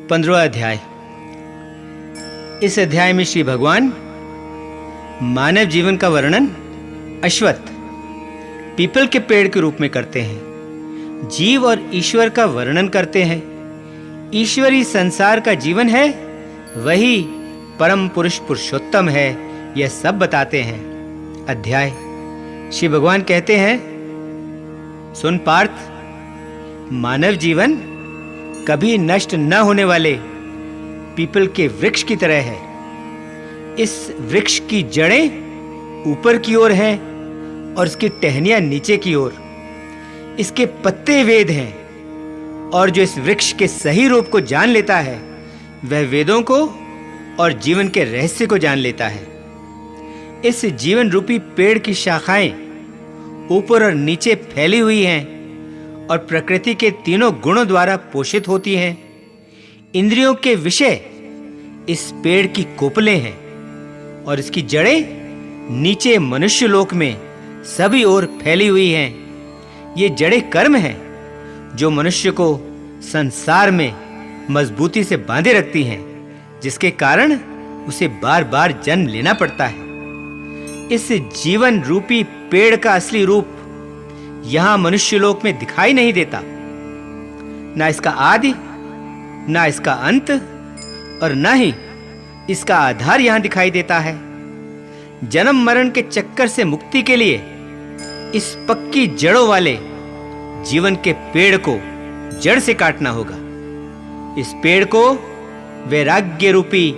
15वां अध्याय। इस अध्याय में श्री भगवान मानव जीवन का वर्णन अश्वत्थ पीपल के पेड़ के रूप में करते हैं। जीव और ईश्वर का वर्णन करते हैं। ईश्वरी संसार का जीवन है, वही परम पुरुष पुरुषोत्तम है, यह सब बताते हैं। अध्याय श्री भगवान कहते हैं, सुन पार्थ, मानव जीवन कभी नष्ट न होने वाले पीपल के वृक्ष की तरह है। इस वृक्ष की जड़ें ऊपर की ओर हैं और इसकी टहनियां नीचे की ओर। इसके पत्ते वेद हैं, और जो इस वृक्ष के सही रूप को जान लेता है वह वेदों को और जीवन के रहस्य को जान लेता है। इस जीवन रूपी पेड़ की शाखाएं ऊपर और नीचे फैली हुई हैं और प्रकृति के तीनों गुणों द्वारा पोषित होती हैं। इंद्रियों के विषय इस पेड़ की कोपलें हैं और इसकी जड़ें नीचे मनुष्य लोक में सभी ओर फैली हुई हैं। ये जड़ें कर्म हैं जो मनुष्य को संसार में मजबूती से बांधे रखती हैं, जिसके कारण उसे बार बार जन्म लेना पड़ता है। इस जीवन रूपी पेड़ का असली रूप यहां मनुष्य लोक में दिखाई नहीं देता। ना इसका आदि, ना इसका अंत, और ना ही इसका आधार यहां दिखाई देता है। जन्म मरण के चक्कर से मुक्ति के लिए इस पक्की जड़ों वाले जीवन के पेड़ को जड़ से काटना होगा। इस पेड़ को वैराग्य रूपी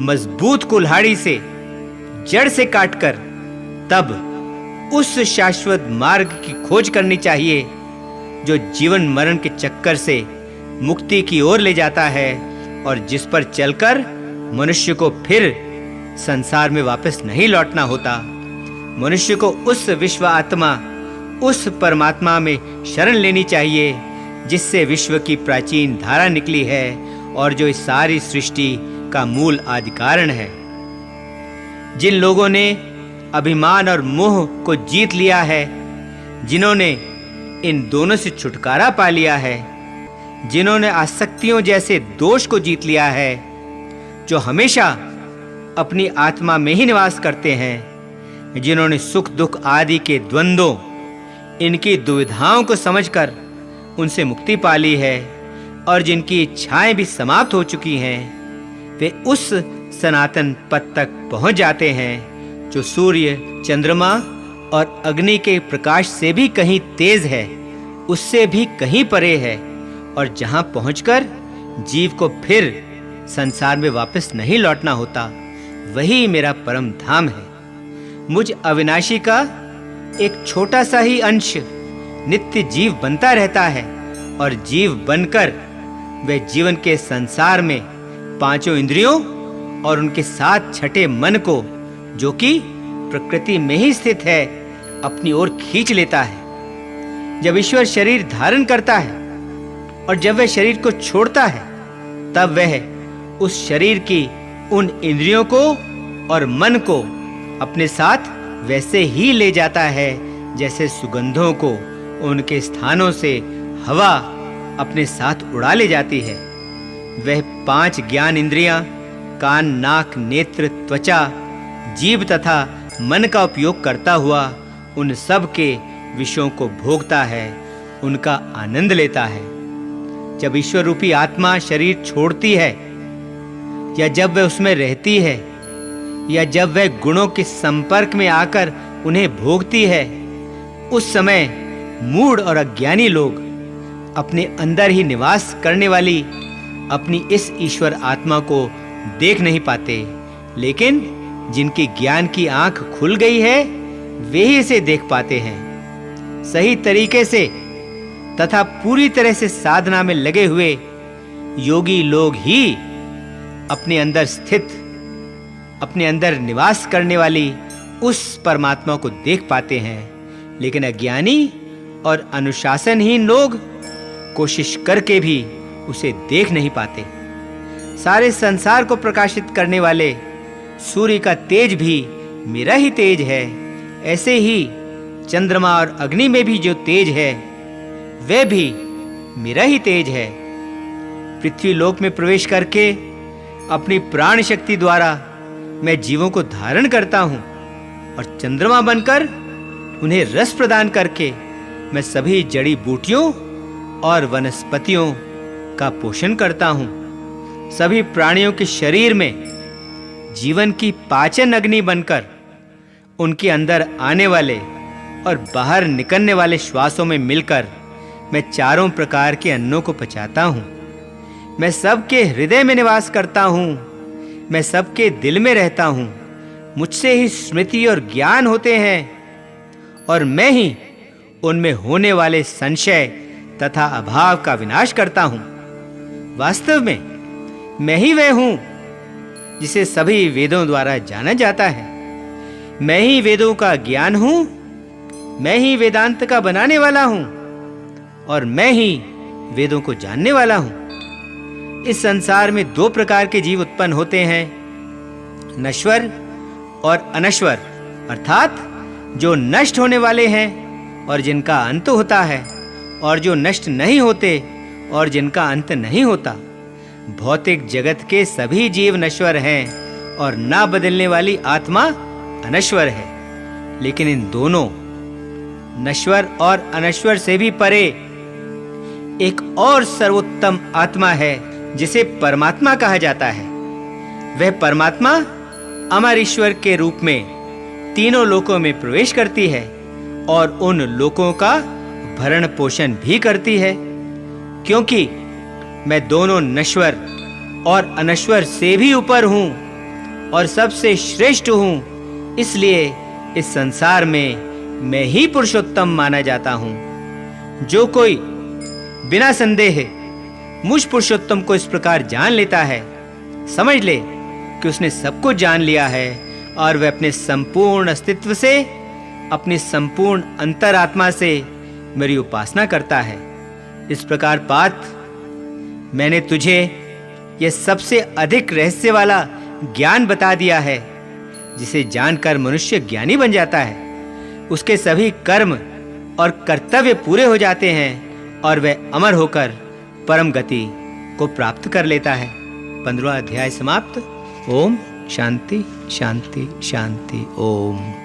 मजबूत कुल्हाड़ी से जड़ से काटकर तब उस शाश्वत मार्ग की खोज करनी चाहिए जो जीवन मरण के चक्कर से मुक्ति की ओर ले जाता है और जिस पर चलकर मनुष्य को फिर संसार में वापस नहीं लौटना होता। मनुष्य को उस विश्व आत्मा, उस परमात्मा में शरण लेनी चाहिए जिससे विश्व की प्राचीन धारा निकली है और जो इस सारी सृष्टि का मूल आदि कारण है। जिन लोगों ने अभिमान और मोह को जीत लिया है, जिन्होंने इन दोनों से छुटकारा पा लिया है, जिन्होंने आसक्तियों जैसे दोष को जीत लिया है, जो हमेशा अपनी आत्मा में ही निवास करते हैं, जिन्होंने सुख दुख आदि के द्वंद्वों, इनकी दुविधाओं को समझकर उनसे मुक्ति पा ली है और जिनकी इच्छाएं भी समाप्त हो चुकी हैं, वे उस सनातन पद तक पहुंच जाते हैं जो सूर्य, चंद्रमा और अग्नि के प्रकाश से भी कहीं तेज है, उससे भी कहीं परे है, और जहां पहुंचकर जीव को फिर संसार में वापस नहीं लौटना होता, वही मेरा परम धाम है। मुझ अविनाशी का एक छोटा सा ही अंश नित्य जीव बनता रहता है और जीव बनकर वह जीवन के संसार में पांचों इंद्रियों और उनके साथ छठे मन को, जो कि प्रकृति में ही स्थित है, अपनी ओर खींच लेता है। जब ईश्वर शरीर धारण करता है और जब वह शरीर को छोड़ता है, तब वह उस शरीर की उन इंद्रियों को और मन को अपने साथ वैसे ही ले जाता है जैसे सुगंधों को उनके स्थानों से हवा अपने साथ उड़ा ले जाती है। वह 5 ज्ञान इंद्रियां, कान, नाक, नेत्र, त्वचा, जीभ तथा मन का उपयोग करता हुआ उन सब के विषयों को भोगता है, उनका आनंद लेता है। जब ईश्वर रूपी आत्मा शरीर छोड़ती है, या जब वह उसमें रहती है, या जब वह गुणों के संपर्क में आकर उन्हें भोगती है, उस समय मूढ़ और अज्ञानी लोग अपने अंदर ही निवास करने वाली अपनी इस ईश्वर आत्मा को देख नहीं पाते, लेकिन जिनकी ज्ञान की आंख खुल गई है वे ही इसे देख पाते हैं। सही तरीके से तथा पूरी तरह से साधना में लगे हुए योगी लोग ही अपने अंदर स्थित, अपने अंदर निवास करने वाली उस परमात्मा को देख पाते हैं, लेकिन अज्ञानी और अनुशासनहीन लोग कोशिश करके भी उसे देख नहीं पाते। सारे संसार को प्रकाशित करने वाले सूर्य का तेज भी मेरा ही तेज है, ऐसे ही चंद्रमा और अग्नि में भी जो तेज है वह भी मेरा ही तेज है। पृथ्वी लोक में प्रवेश करके अपनी प्राण शक्ति द्वारा मैं जीवों को धारण करता हूं और चंद्रमा बनकर उन्हें रस प्रदान करके मैं सभी जड़ी बूटियों और वनस्पतियों का पोषण करता हूं। सभी प्राणियों के शरीर में जीवन की पाचन अग्नि बनकर उनके अंदर आने वाले और बाहर निकलने वाले श्वासों में मिलकर मैं चारों प्रकार के अन्नों को पचाता हूं। मैं सबके हृदय में निवास करता हूं, मैं सबके दिल में रहता हूं। मुझसे ही स्मृति और ज्ञान होते हैं और मैं ही उनमें होने वाले संशय तथा अभाव का विनाश करता हूं। वास्तव में मैं ही वह हूं जिसे सभी वेदों द्वारा जाना जाता है। मैं ही वेदों का ज्ञान हूं, मैं ही वेदांत का बनाने वाला हूं और मैं ही वेदों को जानने वाला हूं। इस संसार में दो प्रकार के जीव उत्पन्न होते हैं, नश्वर और अनश्वर, अर्थात जो नष्ट होने वाले हैं और जिनका अंत होता है, और जो नष्ट नहीं होते और जिनका अंत नहीं होता। भौतिक जगत के सभी जीव नश्वर हैं और ना बदलने वाली आत्मा अनश्वर है। लेकिन इन दोनों नश्वर और अनश्वर से भी परे एक और सर्वोत्तम आत्मा है जिसे परमात्मा कहा जाता है। वह परमात्मा अमर ईश्वर के रूप में तीनों लोकों में प्रवेश करती है और उन लोकों का भरण पोषण भी करती है। क्योंकि मैं दोनों नश्वर और अनश्वर से भी ऊपर हूं और सबसे श्रेष्ठ हूं, इसलिए इस संसार में मैं ही पुरुषोत्तम माना जाता हूं। जो कोई बिना संदेह मुझ पुरुषोत्तम को इस प्रकार जान लेता है, समझ ले कि उसने सब कुछ जान लिया है और वह अपने संपूर्ण अस्तित्व से, अपनी संपूर्ण अंतरात्मा से मेरी उपासना करता है। इस प्रकार पार्थ, मैंने तुझे यह सबसे अधिक रहस्य वाला ज्ञान बता दिया है, जिसे जानकर मनुष्य ज्ञानी बन जाता है। उसके सभी कर्म और कर्तव्य पूरे हो जाते हैं और वह अमर होकर परम गति को प्राप्त कर लेता है। 15वां अध्याय समाप्त। ओम शांति शांति शांति। ओम।